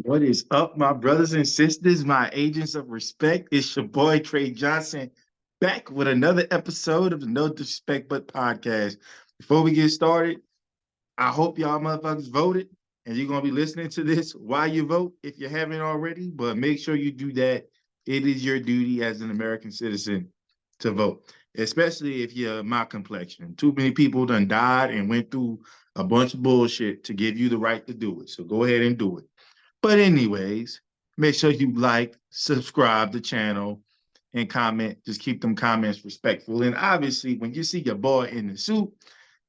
What is up, my brothers and sisters, my agents of respect? It's your boy Trey Johnson back with another episode of the No Disrespect But podcast. Before we get started, I hope y'all motherfuckers voted and you're gonna be listening to this while you vote if you haven't already, but make sure you do that. It is your duty as an American citizen to vote, especially if you're my complexion. Too many people done died and went through a bunch of bullshit to give you the right to do it. So go ahead and do it. But anyways, make sure you like, subscribe the channel, and comment. Just keep them comments respectful. And obviously, when you see your boy in the suit,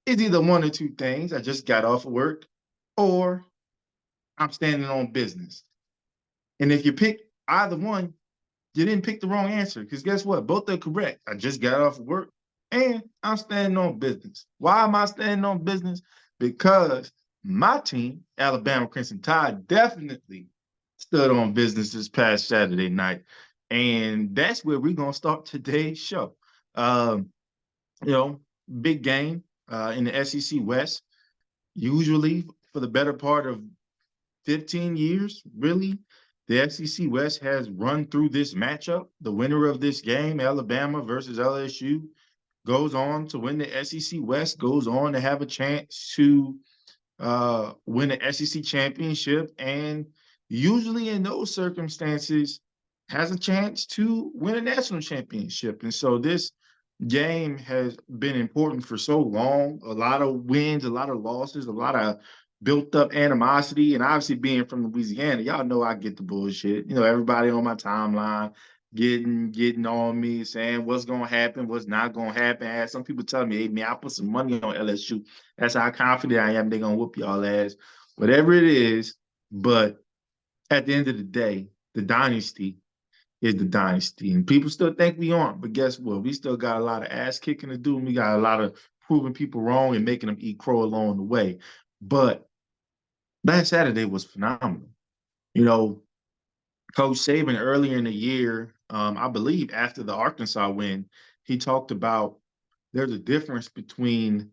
it's either one or two things. I just got off of work, or I'm standing on business. And if you pick either one, you didn't pick the wrong answer. Because guess what? Both are correct. I just got off of work and I'm standing on business. Why am I standing on business? Because my team, Alabama Crimson Tide, definitely stood on business this past Saturday night. And that's where we're going to start today's show. Um, you know, big game in the SEC West. Usually, for the better part of 15 years, really, the SEC West has run through this matchup. The winner of this game, Alabama versus LSU, goes on to win the SEC West, goes on to have a chance to win the SEC championship, and usually in those circumstances has a chance to win a national championship. And so this game has been important for so long. A lot of wins, a lot of losses, a lot of built up animosity. And obviously being from Louisiana, y'all know I get the bullshit. Everybody on my timeline getting on me, saying what's gonna happen, what's not gonna happen. I had some people telling me, hey man, I put some money on LSU. That's how confident I am they're gonna whoop y'all ass. Whatever it is, but at the end of the day, the dynasty is the dynasty. And people still think we aren't, but guess what? We still got a lot of ass kicking to do, and we got a lot of proving people wrong and making them eat crow along the way. But last Saturday was phenomenal. You know, Coach Saban earlier in the year, I believe after the Arkansas win, he talked about there's a difference between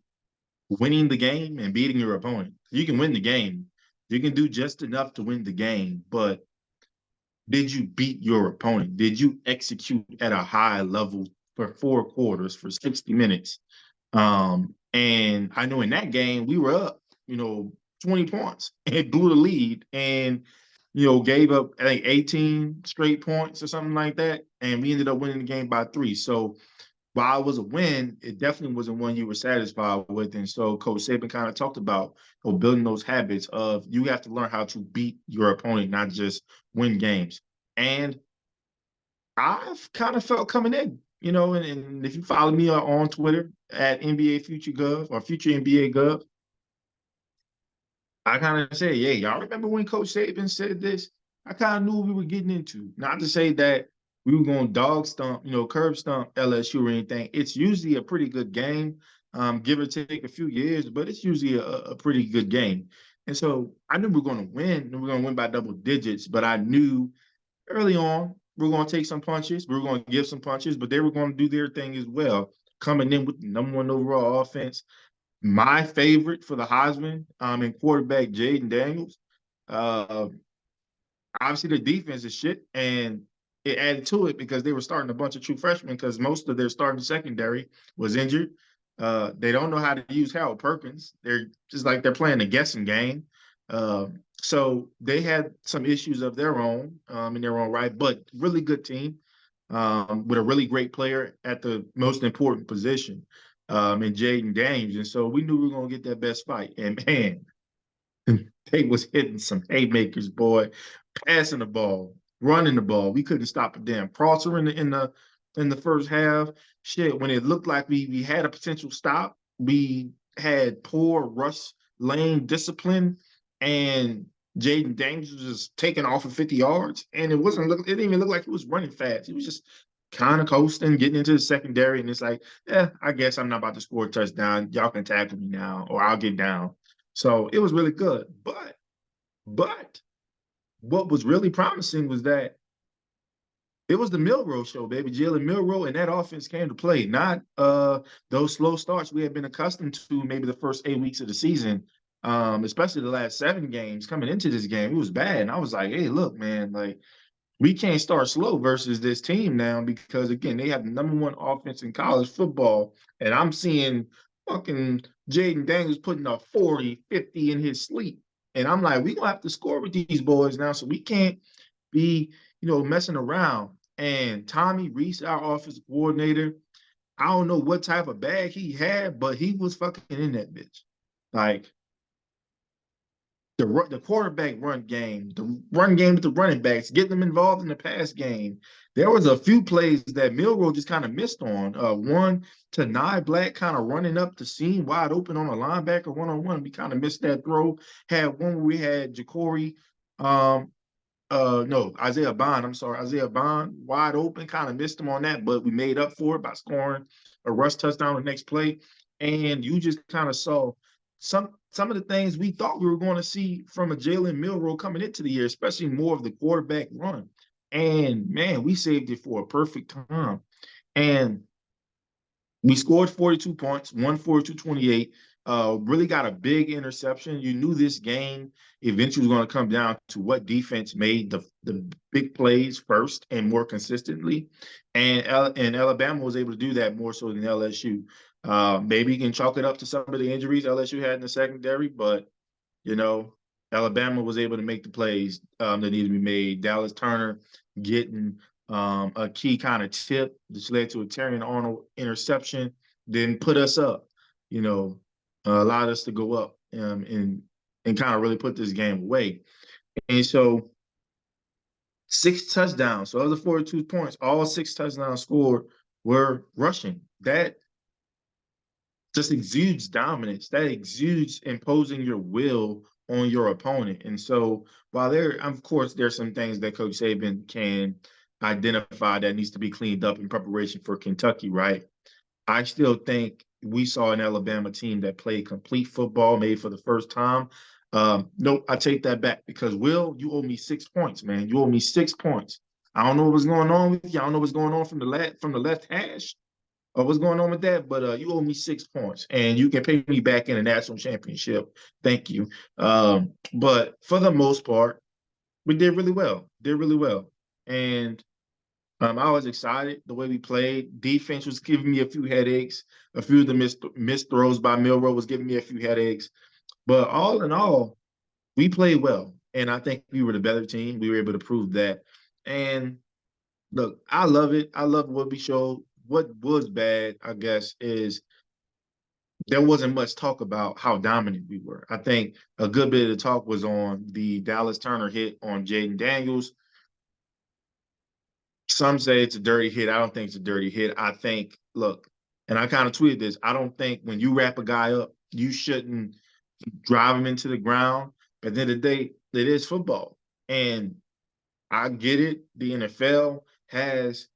winning the game and beating your opponent. You can win the game. You can do just enough to win the game, but did you beat your opponent? Did you execute at a high level for 4 quarters, for 60 minutes? And I know in that game we were up, 20 points and blew the lead and, gave up, I think, 18 straight points or something like that. And we ended up winning the game by 3. So while it was a win, it definitely wasn't one you were satisfied with. And so Coach Saban kind of talked about building those habits of you have to learn how to beat your opponent, not just win games. And I've kind of felt coming in, and if you follow me on Twitter at NBA Future Gov or Future NBA Gov, I kind of say, yeah, y'all remember when Coach Saban said this? I kind of knew what we were getting into. Not to say that we were going to dog stomp, curb stomp LSU or anything. It's usually a pretty good game, give or take a few years, but it's usually a pretty good game. And so I knew we were going to win, and we are going to win by double digits, but I knew early on we are going to take some punches, we were going to give some punches, but they were going to do their thing as well, coming in with the #1 overall offense, my favorite for the Heisman, and quarterback Jaden Daniels. Uh, Obviously, the defense is shit, and it added to it because they were starting a bunch of true freshmen because most of their starting secondary was injured. They don't know how to use Harold Perkins. They're just like they're playing a guessing game. Uh, so they had some issues of their own in their own right, but really good team with a really great player at the most important position in Jaden Daniels. And so we knew we were going to get that best fight. And man, they was hitting some haymakers, boy, passing the ball, running the ball. We couldn't stop a damn crosser in the first half. Shit, when it looked like we had a potential stop, we had poor rush lane discipline, and Jaden Daniels was just taking off for 50 yards, and it didn't even look like he was running fast. He was just kind of coasting, getting into the secondary, and it's like, yeah, I guess I'm not about to score a touchdown. Y'all can tackle me now, or I'll get down. So it was really good. But what was really promising was that it was the Milrow show, baby. Jalen Milrow and that offense came to play, not those slow starts we had been accustomed to maybe the first 8 weeks of the season. especially the last 7 games coming into this game. It was bad. And I was like, hey, look, man, like we can't start slow versus this team now because again, they have the #1 offense in college football. And I'm seeing fucking Jaden Daniels putting up 40, 50 in his sleep. And I'm like, we gonna have to score with these boys now. So we can't be, messing around. And Tommy Reese, our offensive coordinator, I don't know what type of bag he had, but he was fucking in that bitch. Like the quarterback run game, the run game with the running backs, getting them involved in the pass game. There was a few plays that Milrow just kind of missed on. One to Nye Black kind of running up the seam wide open on a linebacker one-on-one. We kind of missed that throw. Had one where we had Ja'Cory um, no, Isaiah Bond. I'm sorry, Isaiah Bond, wide open, kind of missed him on that, but we made up for it by scoring a rush touchdown the next play. And you just kind of saw some of the things we thought we were going to see from a Jalen Milrow coming into the year, especially more of the quarterback run. And man, we saved it for a perfect time. And we scored 42 points, 142-28. Really got a big interception. You knew this game eventually was going to come down to what defense made the big plays first and more consistently. And Alabama was able to do that more so than LSU. Maybe you can chalk it up to some of the injuries LSU had in the secondary, but you know, Alabama was able to make the plays that needed to be made. Dallas Turner getting a key kind of tip, which led to a Terrion Arnold interception, then put us up, allowed us to go up and kind of really put this game away. And so 6 touchdowns. So of the 42 points, all 6 touchdowns scored were rushing. That just exudes dominance. That exudes imposing your will on your opponent. And so while of course, there's some things that Coach Saban can identify that needs to be cleaned up in preparation for Kentucky, right? I still think we saw an Alabama team that played complete football, maybe for the first time. Nope, I take that back because Will, you owe me 6 points, man. You owe me 6 points. I don't know what's going on with you. I don't know what's going on from the left hash what's going on with that, but you owe me 6 points, and you can pay me back in a national championship. Thank you. But for the most part, we did really well. Did really well, and I was excited the way we played. Defense was giving me a few headaches. A few of the missed throws by Milrow was giving me a few headaches. But all in all, we played well, and I think we were the better team. We were able to prove that. And look, I love it. I love what we showed. What was bad, I guess, is there wasn't much talk about how dominant we were. I think a good bit of the talk was on the Dallas Turner hit on Jaden Daniels. Some say it's a dirty hit. I don't think it's a dirty hit. I think, look, and I kind of tweeted this, I don't think when you wrap a guy up, you shouldn't drive him into the ground. But at the end of the day, it is football. And I get it. The NFL has,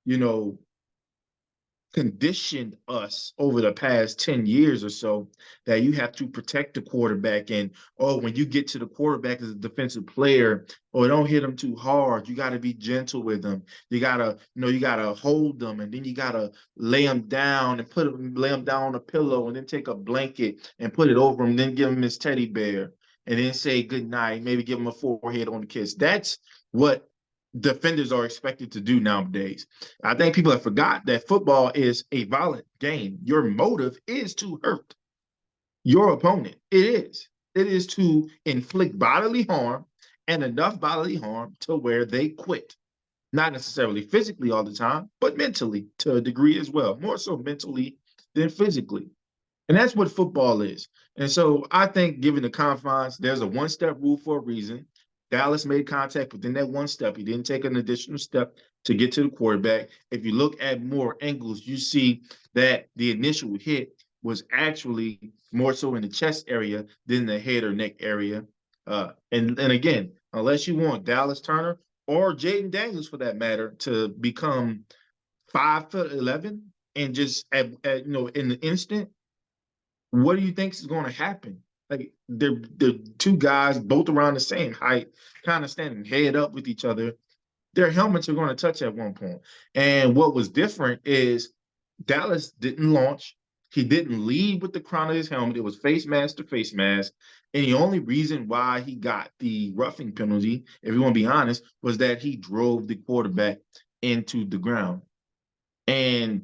you know, conditioned us over the past 10 years or so that you have to protect the quarterback. And, when you get to the quarterback as a defensive player, don't hit him too hard. You got to be gentle with them. You got to, you got to hold them. And then you got to lay them down and lay them down on a pillow and then take a blanket and put it over him, then give him his teddy bear and then say good night, maybe give him a forehead on the kiss. That's what defenders are expected to do nowadays. I think people have forgot that football is a violent game. Your motive is to hurt your opponent. It is. It is to inflict bodily harm and enough bodily harm to where they quit. Not necessarily physically all the time, but mentally to a degree as well. More so mentally than physically. And that's what football is. And so I think, given the confines, there's a one-step rule for a reason. Dallas made contact within that one step. He didn't take an additional step to get to the quarterback. If you look at more angles, you see that the initial hit was actually more so in the chest area than the head or neck area. And again, unless you want Dallas Turner or Jaden Daniels, for that matter, to become 5'11" and just in the instant, what do you think is going to happen? Like they're two guys both around the same height, kind of standing head up with each other. Their helmets are going to touch at one point. And what was different is Dallas didn't launch. He didn't lead with the crown of his helmet. It was face mask to face mask. And the only reason why he got the roughing penalty, if you want to be honest, was that he drove the quarterback into the ground. And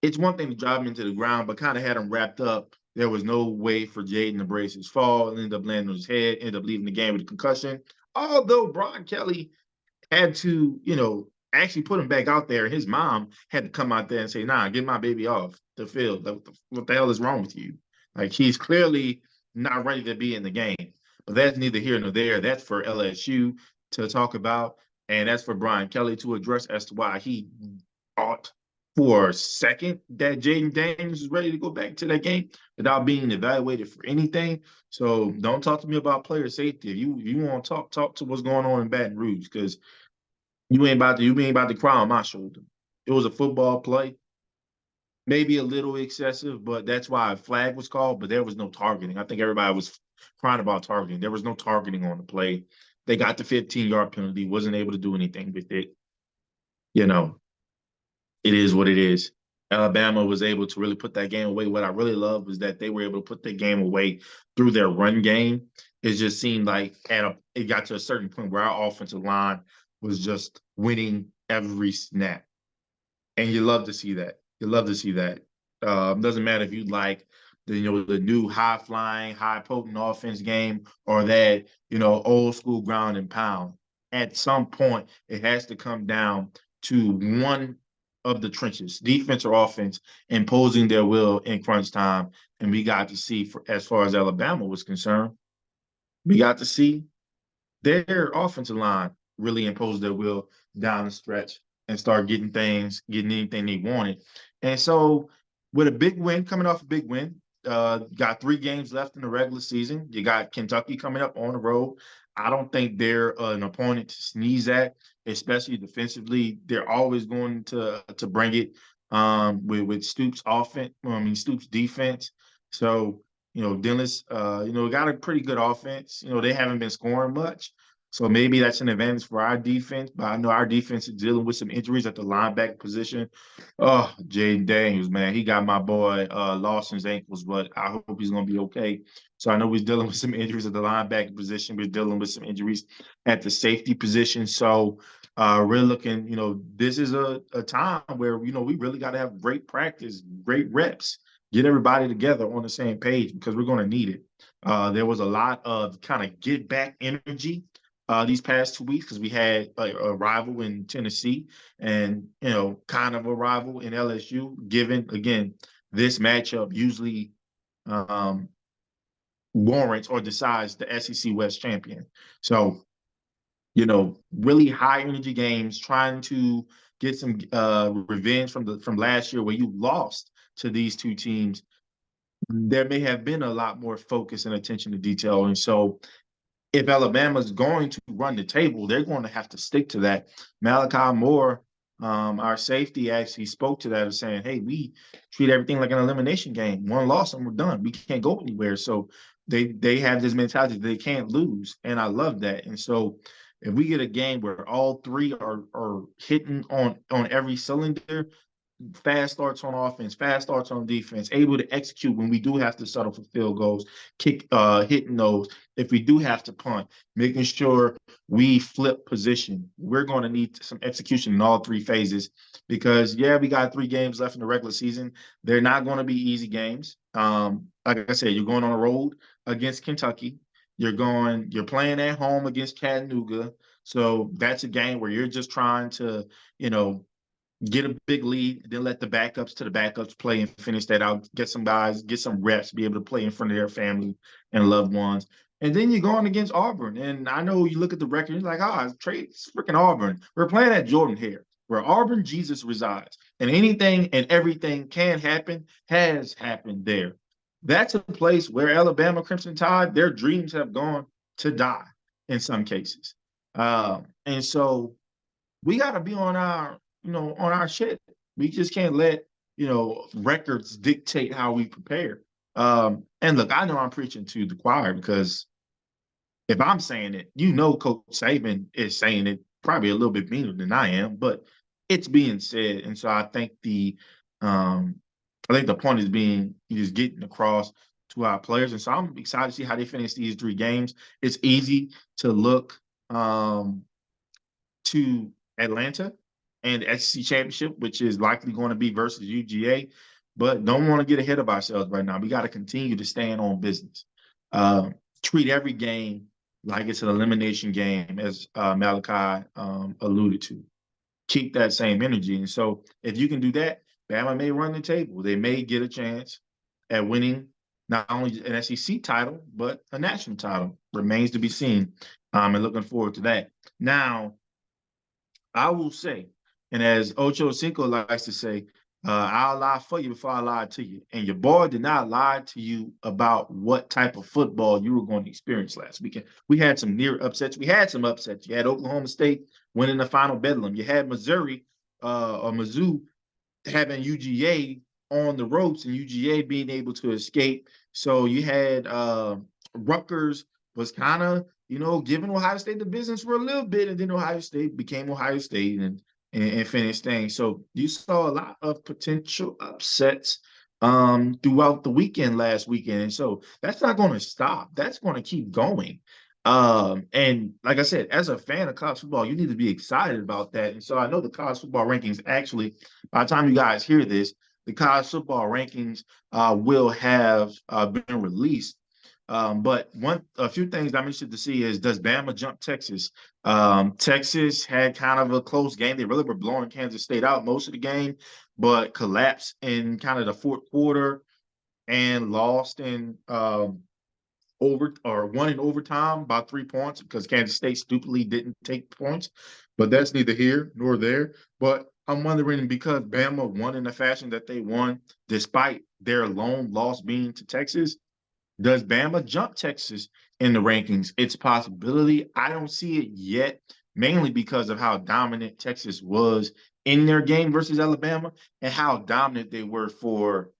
it's one thing to drive him into the ground, but kind of had him wrapped up. There was no way for Jaden to brace his fall. Ended up landing on his head, ended up leaving the game with a concussion. Although Brian Kelly had to, actually put him back out there. His mom had to come out there and say, "Nah, get my baby off the field. Like, what the hell is wrong with you?" Like, he's clearly not ready to be in the game. But that's neither here nor there. That's for LSU to talk about, and that's for Brian Kelly to address as to why he thought for a second that Jaden Daniels is ready to go back to that game without being evaluated for anything. So don't talk to me about player safety. If you want to talk to what's going on in Baton Rouge, because you ain't about to cry on my shoulder. It was a football play, maybe a little excessive, but that's why a flag was called. But there was no targeting. I think everybody was crying about targeting. There was no targeting on the play. They got the 15-yard penalty, wasn't able to do anything with it. You know, it is what it is. Alabama was able to really put that game away. What I really love was that they were able to put the game away through their run game. It just seemed like it got to a certain point where our offensive line was just winning every snap. And you love to see that. You love to see that. Doesn't matter if you like the new high flying, high potent offense game or that old school ground and pound. At some point, it has to come down to one of the trenches, defense or offense, imposing their will in crunch time. And we got to see, as far as Alabama was concerned, we got to see their offensive line really imposed their will down the stretch and start getting anything they wanted. And so, with a big win, coming off a big win, got 3 games left in the regular season. You got Kentucky coming up on the road. I don't think they're an opponent to sneeze at, especially defensively. They're always going to bring it with Stoops' offense. Stoops' defense. So Dennis, got a pretty good offense. They haven't been scoring much. So maybe that's an advantage for our defense. But I know our defense is dealing with some injuries at the linebacker position. Oh, Jaden Daniels, man. He got my boy Lawson's ankles, but I hope he's going to be okay. So I know we're dealing with some injuries at the linebacker position. We're dealing with some injuries at the safety position. So we're looking, this is a time where, we really got to have great practice, great reps, get everybody together on the same page because we're going to need it. There was a lot of kind of get back energy these past 2 weeks because we had a rival in Tennessee and, kind of a rival in LSU, given, again, this matchup usually warrants or decides the SEC West champion. So, really high energy games, trying to get some revenge from last year where you lost to these two teams. There may have been a lot more focus and attention to detail. And so if Alabama's going to run the table, they're going to have to stick to that. Malachi Moore, our safety, actually spoke to that of saying, hey, we treat everything like an elimination game. One loss and we're done. We can't go anywhere. So they have this mentality they can't lose. And I love that. And so if we get a game where all three are hitting on every cylinder, fast starts on offense, fast starts on defense, able to execute when we do have to settle for field goals, hitting those. If we do have to punt, making sure we flip position. We're going to need some execution in all 3 phases because, we got 3 games left in the regular season. They're not going to be easy games. Like I said, you're going on the road against Kentucky. You're playing at home against Chattanooga. So that's a game where you're just trying to, get a big lead, then let the backups play and finish that out. Get some guys, get some reps, be able to play in front of their family and loved ones. And then you're going against Auburn. And I know you look at the record, you're like, it's freaking Auburn. We're playing at Jordan Hare, where Auburn Jesus resides. And anything and everything can happen, has happened there. That's a place where Alabama Crimson Tide, their dreams have gone to die in some cases. And so we got to be on our shit. We just can't let, records dictate how we prepare. And look, I know I'm preaching to the choir because if I'm saying it, Coach Saban is saying it probably a little bit meaner than I am, but it's being said. And so I think the I think the point is being just getting across to our players. And so I'm excited to see how they finish these 3 games. It's easy to look to Atlanta and the SEC championship, which is likely going to be versus UGA. But don't want to get ahead of ourselves right now. We got to continue to stand on business. Uh, Treat every game like it's an elimination game, as Malachi alluded to. Keep that same energy. And so if you can do that, Bama may run the table. They may get a chance at winning not only an SEC title, but a national title. Remains to be seen. And looking forward to that. Now, I will say, and as Ocho Cinco likes to say, I'll lie for you before I lie to you. And your boy did not lie to you about what type of football you were going to experience last weekend. We had some near upsets. We had some upsets. You had Oklahoma State winning the final bedlam. You had Missouri or Mizzou having UGA on the ropes and UGA being able to escape. So you had Rutgers was kind of, giving Ohio State the business for a little bit, and then Ohio State became Ohio State and finished things. So you saw a lot of potential upsets throughout the weekend last weekend. And so that's not going to stop. That's going to keep going. And like I said, as a fan of college football, you need to be excited about that. And so I know the college football rankings actually, by the time you guys hear this, the college football rankings will have been released. But a few things I'm interested to see is, does Bama jump Texas? Texas had kind of a close game. They really were blowing Kansas State out most of the game, but collapsed in kind of the fourth quarter and lost in won in overtime by 3 points because Kansas State stupidly didn't take points. But that's neither here nor there. But I'm wondering, because Bama won in the fashion that they won, despite their lone loss being to Texas, does Bama jump Texas in the rankings? It's a possibility. I don't see it yet, mainly because of how dominant Texas was in their game versus Alabama and how dominant they were for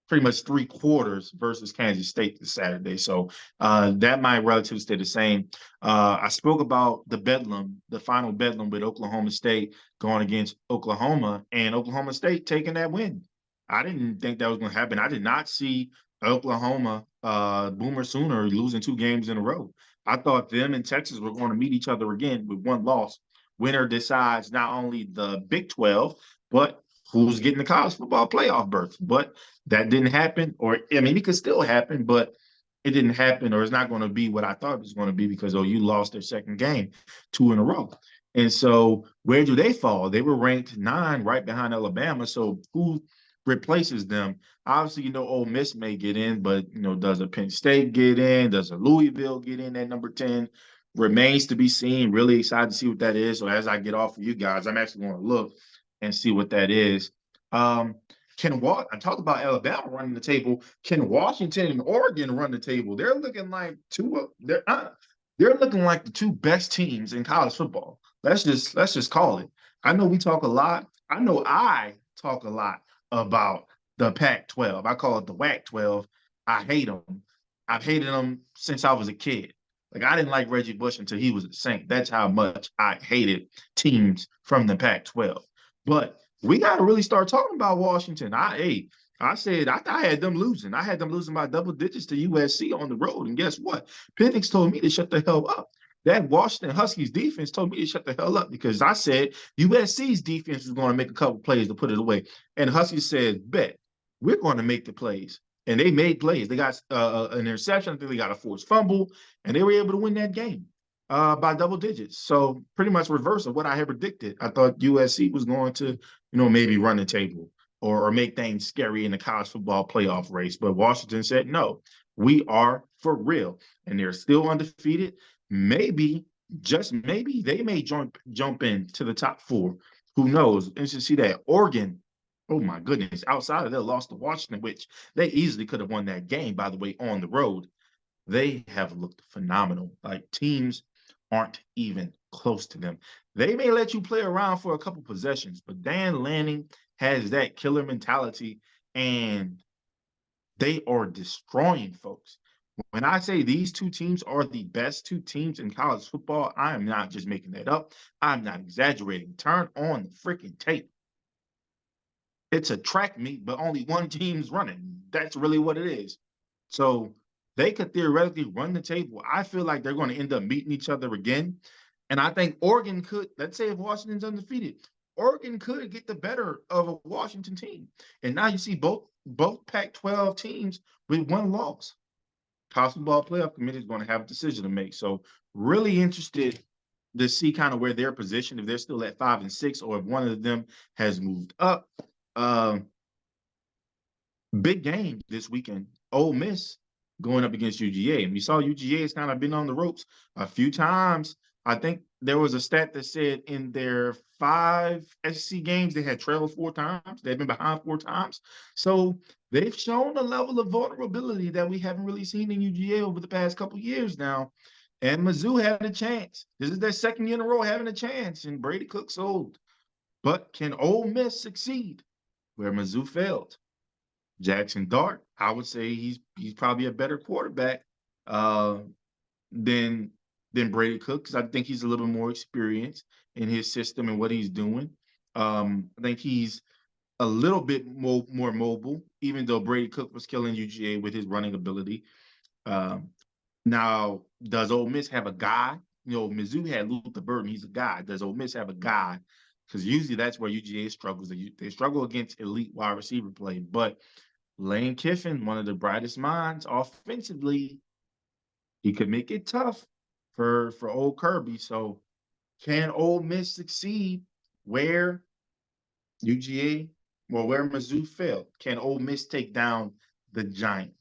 pretty much 3 quarters versus Kansas State this Saturday. So that might relatively stay the same. I spoke about the bedlam, the final bedlam with Oklahoma State going against Oklahoma, and Oklahoma State taking that win. I didn't think that was going to happen. I did not see Oklahoma, Boomer Sooner, losing 2 games in a row. I thought them and Texas were going to meet each other again with one loss. Winner decides not only the Big 12, but who's getting the college football playoff berth. But that didn't happen, or I mean, it could still happen, but it didn't happen, or it's not going to be what I thought it was going to be because OU lost their second game 2 in a row. And so where do they fall? They were ranked 9 right behind Alabama. So who replaces them? Obviously, Ole Miss may get in, but does a Penn State get in? Does a Louisville get in at number 10? Remains to be seen. Really excited to see what that is. So as I get off of you guys, I'm actually going to look and see what that is. I talked about Alabama running the table. Can Washington and Oregon run the table? They're looking like they're looking like the 2 best teams in college football. Let's just call it. I know we talk a lot. I know I talk a lot about the Pac-12. I call it the WAC-12. I hate them. I've hated them since I was a kid. Like, I didn't like Reggie Bush until he was a Saint. That's how much I hated teams from the Pac-12. But we got to really start talking about Washington. I said I had them losing. I had them losing by double digits to USC on the road. And guess what? Penix told me to shut the hell up. That Washington Huskies defense told me to shut the hell up because I said USC's defense was going to make a couple plays to put it away. And Huskies said, bet, we're going to make the plays. And they made plays. They got an interception. I think they got a forced fumble. And they were able to win that game by double digits. So pretty much reverse of what I had predicted. I thought USC was going to, maybe run the table or make things scary in the college football playoff race. But Washington said, no, we are for real. And they're still undefeated. Maybe, just maybe, they may jump into the top 4. Who knows? And to see that Oregon, oh my goodness, outside of their loss to Washington, which they easily could have won that game, by the way, on the road. They have looked phenomenal. Like, teams aren't even close to them. They may let you play around for a couple possessions, but Dan Lanning has that killer mentality, and they are destroying folks. When I say these 2 teams are the best 2 teams in college football, I am not just making that up. I'm not exaggerating. Turn on the freaking tape. It's a track meet, but only one team's running. That's really what it is. So they could theoretically run the table. I feel like they're going to end up meeting each other again. And I think Oregon could, let's say if Washington's undefeated, Oregon could get the better of a Washington team. And now you see both Pac-12 teams with one loss. College Football Playoff Committee is going to have a decision to make. So really interested to see kind of where they're positioned, if they're still at 5 and 6, or if one of them has moved up. Um, Big game this weekend. Ole Miss going up against UGA. And we saw UGA has kind of been on the ropes a few times. I think there was a stat that said in their 5 SEC games, they had trailed 4 times. They've been behind 4 times. So they've shown a level of vulnerability that we haven't really seen in UGA over the past couple of years now. And Mizzou had a chance. This is their second year in a row having a chance, and Brady Cook sold. But can Ole Miss succeed where Mizzou failed? Jackson Dart, I would say he's probably a better quarterback uh, than Brady Cook, because I think he's a little more experienced in his system and what he's doing. I think he's a little bit more mobile, even though Brady Cook was killing UGA with his running ability. Um, Now, does Ole Miss have a guy? You know, Mizzou had Luther Burden. He's a guy. Does Ole Miss have a guy? Because usually that's where UGA struggles. They struggle against elite wide receiver play. But Lane Kiffin, one of the brightest minds offensively, he could make it tough for old Kirby. So can Ole Miss succeed where UGA or where Mizzou failed? Can Ole Miss take down the Giant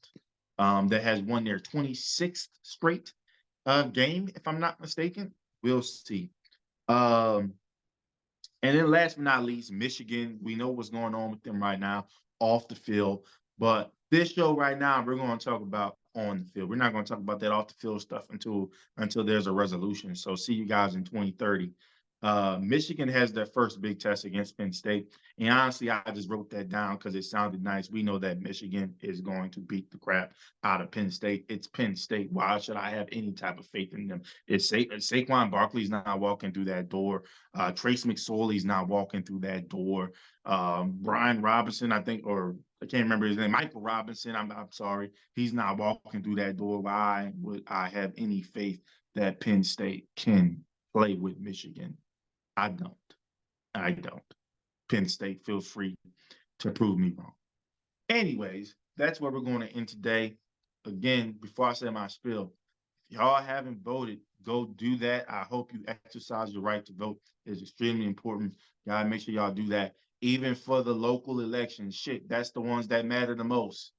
that has won their 26th straight game, if I'm not mistaken? We'll see. Um, And then last but not least, Michigan. We know what's going on with them right now off the field. But this show right now, we're going to talk about on the field. We're not going to talk about that off the field stuff until there's a resolution. So see you guys in 2030. Michigan has their first big test against Penn State. And honestly, I just wrote that down because it sounded nice. We know that Michigan is going to beat the crap out of Penn State. It's Penn State. Why should I have any type of faith in them? Saquon Barkley's not walking through that door. Trace McSorley's not walking through that door. Brian Robinson, I think, or I can't remember his name, Michael Robinson, I'm sorry, he's not walking through that door. Why would I have any faith that Penn State can play with Michigan? I don't. I don't. Penn State, feel free to prove me wrong. Anyways, that's where we're going to end today. Again, before I say my spiel, if y'all haven't voted, go do that. I hope you exercise your right to vote. It's extremely important. Y'all make sure y'all do that. Even for the local elections, shit, that's the ones that matter the most.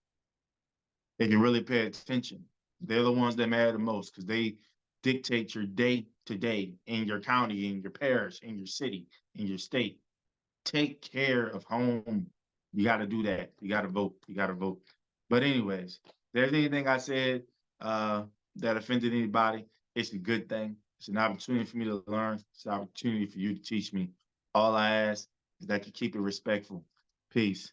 They can really pay attention. They're the ones that matter the most because they dictate your day to day in your county, in your parish, in your city, in your state. Take care of home. You got to do that. You got to vote. You got to vote. But anyways, if there's anything I said uh, that offended anybody, it's a good thing. It's an opportunity for me to learn. It's an opportunity for you to teach me. All I ask is that you keep it respectful. Peace.